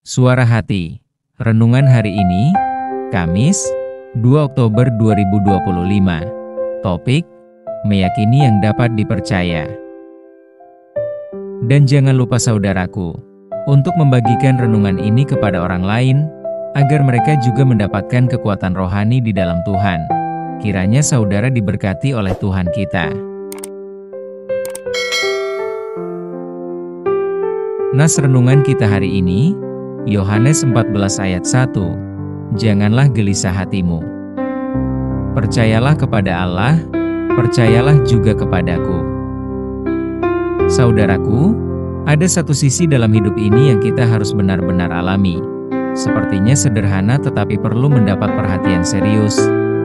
Suara Hati. Renungan hari ini, Kamis, 2 Oktober 2025. Topik, meyakini yang dapat dipercaya. Dan jangan lupa saudaraku, untuk membagikan renungan ini kepada orang lain, agar mereka juga mendapatkan kekuatan rohani di dalam Tuhan. Kiranya saudara diberkati oleh Tuhan kita. Nas renungan kita hari ini, Yohanes 14 ayat 1. Janganlah gelisah hatimu. Percayalah kepada Allah, percayalah juga kepadaku. Saudaraku, ada satu sisi dalam hidup ini yang kita harus benar-benar alami. Sepertinya sederhana tetapi perlu mendapat perhatian serius,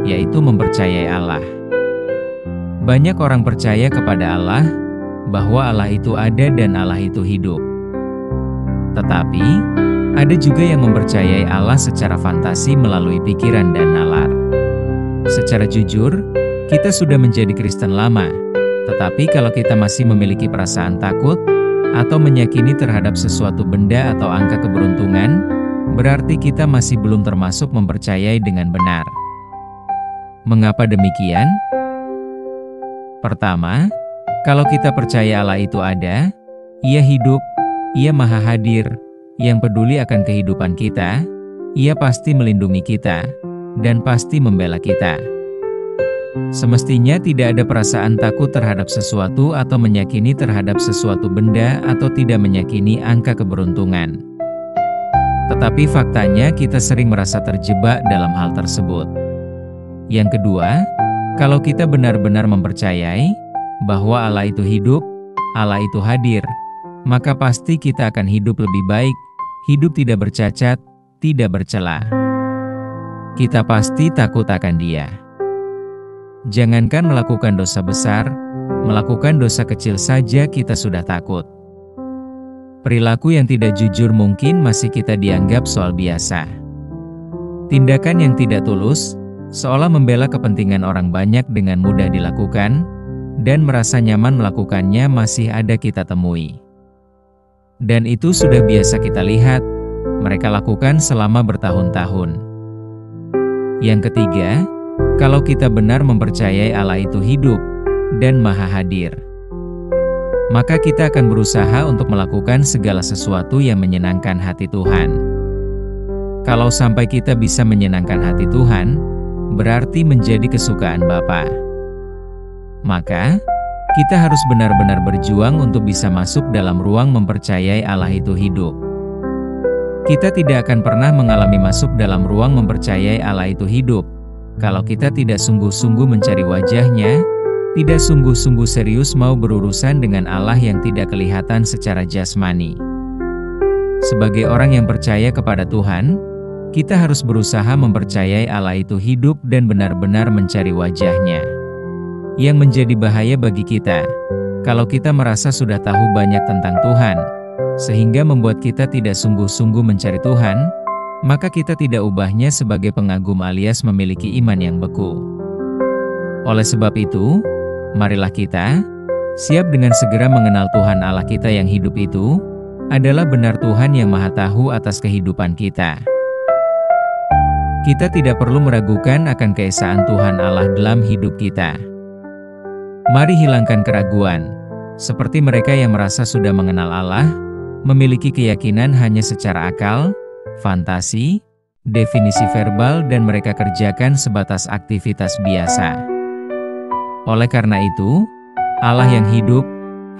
yaitu mempercayai Allah. Banyak orang percaya kepada Allah, bahwa Allah itu ada dan Allah itu hidup. Tetapi, ada juga yang mempercayai Allah secara fantasi melalui pikiran dan nalar. Secara jujur, kita sudah menjadi Kristen lama, tetapi kalau kita masih memiliki perasaan takut, atau meyakini terhadap sesuatu benda atau angka keberuntungan, berarti kita masih belum termasuk mempercayai dengan benar. Mengapa demikian? Pertama, kalau kita percaya Allah itu ada, Ia hidup, Ia maha hadir, yang peduli akan kehidupan kita, Ia pasti melindungi kita, dan pasti membela kita. Semestinya tidak ada perasaan takut terhadap sesuatu atau meyakini terhadap sesuatu benda atau tidak meyakini angka keberuntungan. Tetapi faktanya kita sering merasa terjebak dalam hal tersebut. Yang kedua, kalau kita benar-benar mempercayai bahwa Allah itu hidup, Allah itu hadir, maka pasti kita akan hidup lebih baik, hidup tidak bercacat, tidak bercela. Kita pasti takut akan Dia. Jangankan melakukan dosa besar, melakukan dosa kecil saja kita sudah takut. Perilaku yang tidak jujur mungkin masih kita dianggap soal biasa. Tindakan yang tidak tulus, seolah membela kepentingan orang banyak dengan mudah dilakukan, dan merasa nyaman melakukannya masih ada kita temui. Dan itu sudah biasa kita lihat, mereka lakukan selama bertahun-tahun. Yang ketiga, kalau kita benar mempercayai Allah itu hidup dan maha hadir, maka kita akan berusaha untuk melakukan segala sesuatu yang menyenangkan hati Tuhan. Kalau sampai kita bisa menyenangkan hati Tuhan, berarti menjadi kesukaan Bapa. Maka, kita harus benar-benar berjuang untuk bisa masuk dalam ruang mempercayai Allah itu hidup. Kita tidak akan pernah mengalami masuk dalam ruang mempercayai Allah itu hidup, kalau kita tidak sungguh-sungguh mencari wajah-Nya, tidak sungguh-sungguh serius mau berurusan dengan Allah yang tidak kelihatan secara jasmani. Sebagai orang yang percaya kepada Tuhan, kita harus berusaha mempercayai Allah itu hidup dan benar-benar mencari wajah-Nya. Yang menjadi bahaya bagi kita, kalau kita merasa sudah tahu banyak tentang Tuhan, sehingga membuat kita tidak sungguh-sungguh mencari Tuhan, maka kita tidak ubahnya sebagai pengagum alias memiliki iman yang beku. Oleh sebab itu, marilah kita siap dengan segera mengenal Tuhan Allah kita yang hidup itu, adalah benar Tuhan yang maha tahu atas kehidupan kita. Kita tidak perlu meragukan akan keesaan Tuhan Allah dalam hidup kita. Mari hilangkan keraguan, seperti mereka yang merasa sudah mengenal Allah, memiliki keyakinan hanya secara akal, fantasi, definisi verbal dan mereka kerjakan sebatas aktivitas biasa. Oleh karena itu, Allah yang hidup,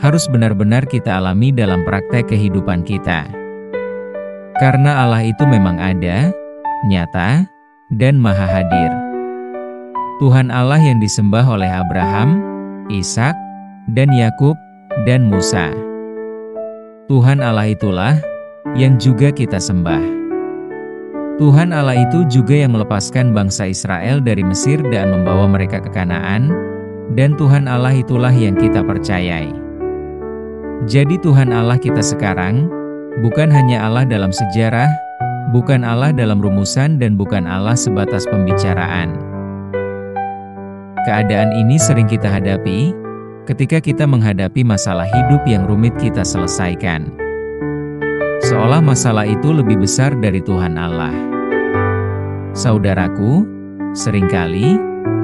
harus benar-benar kita alami dalam praktek kehidupan kita. Karena Allah itu memang ada, nyata, dan maha hadir. Tuhan Allah yang disembah oleh Abraham, Ishak, dan Yakub, dan Musa. Tuhan Allah itulah yang juga kita sembah. Tuhan Allah itu juga yang melepaskan bangsa Israel dari Mesir dan membawa mereka ke Kanaan, dan Tuhan Allah itulah yang kita percayai. Jadi Tuhan Allah kita sekarang, bukan hanya Allah dalam sejarah, bukan Allah dalam rumusan dan bukan Allah sebatas pembicaraan. Keadaan ini sering kita hadapi, ketika kita menghadapi masalah hidup yang rumit kita selesaikan. seolah masalah itu lebih besar dari Tuhan Allah. Saudaraku, seringkali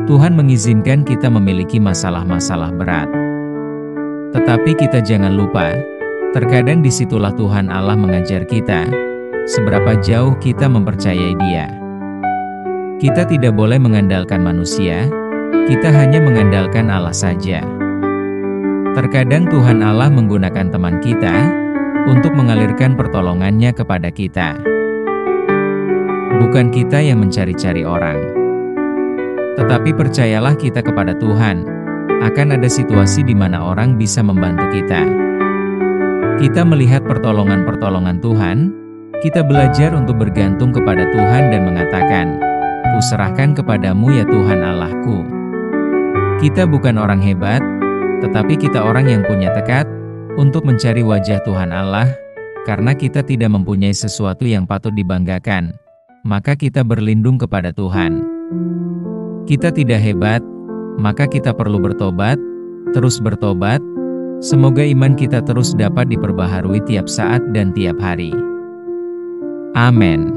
Tuhan mengizinkan kita memiliki masalah-masalah berat. Tetapi kita jangan lupa, terkadang disitulah Tuhan Allah mengajar kita, seberapa jauh kita mempercayai Dia. Kita tidak boleh mengandalkan manusia, kita hanya mengandalkan Allah saja. Terkadang Tuhan Allah menggunakan teman kita untuk mengalirkan pertolongannya kepada kita. Bukan kita yang mencari-cari orang. Tetapi percayalah kita kepada Tuhan, akan ada situasi di mana orang bisa membantu kita. Kita melihat pertolongan-pertolongan Tuhan, kita belajar untuk bergantung kepada Tuhan dan mengatakan, "Kuserahkan kepadamu ya Tuhan Allahku." Kita bukan orang hebat, tetapi kita orang yang punya tekad untuk mencari wajah Tuhan Allah, karena kita tidak mempunyai sesuatu yang patut dibanggakan, maka kita berlindung kepada Tuhan. Kita tidak hebat, maka kita perlu bertobat, terus bertobat. Semoga iman kita terus dapat diperbaharui tiap saat dan tiap hari. Amin.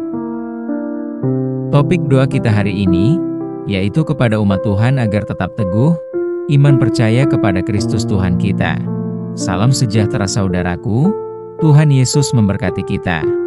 Topik doa kita hari ini, yaitu kepada umat Tuhan agar tetap teguh, iman percaya kepada Kristus Tuhan kita. Salam sejahtera saudaraku, Tuhan Yesus memberkati kita.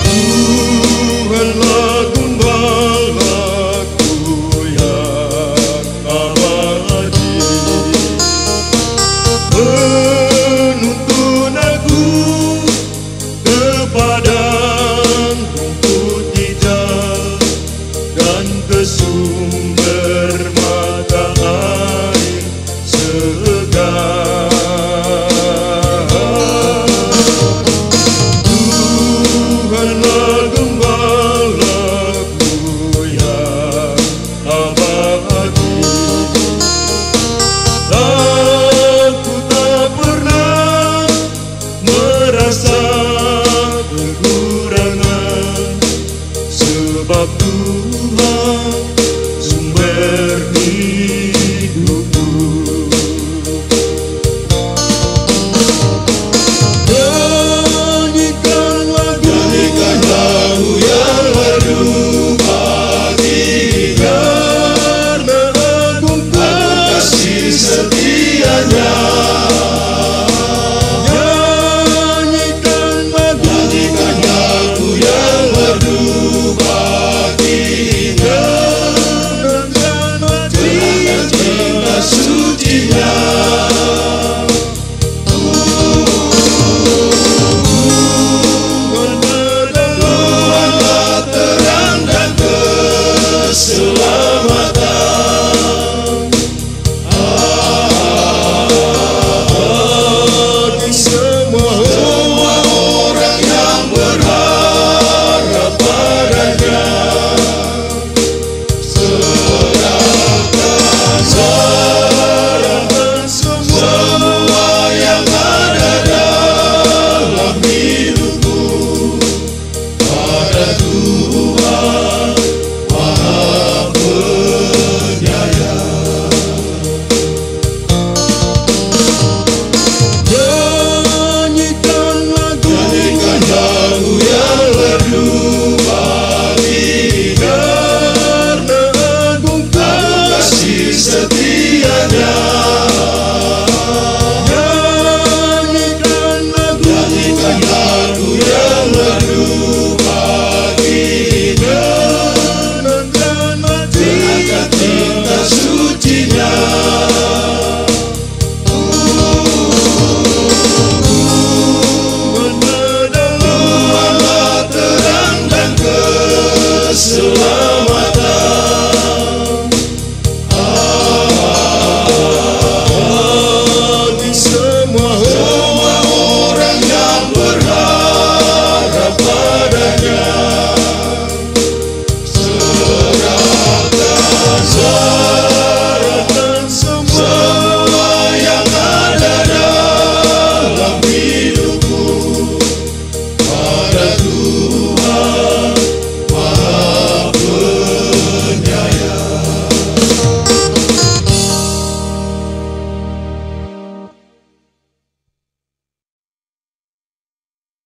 Tuhanlah gembalaku yang abadi, menuntun aku kepada rumput hijau dan ke sumber mata air segar. Tuhanlah gembalaku yang abadi, aku tak pernah merasa kekurangan, sebab Tuhan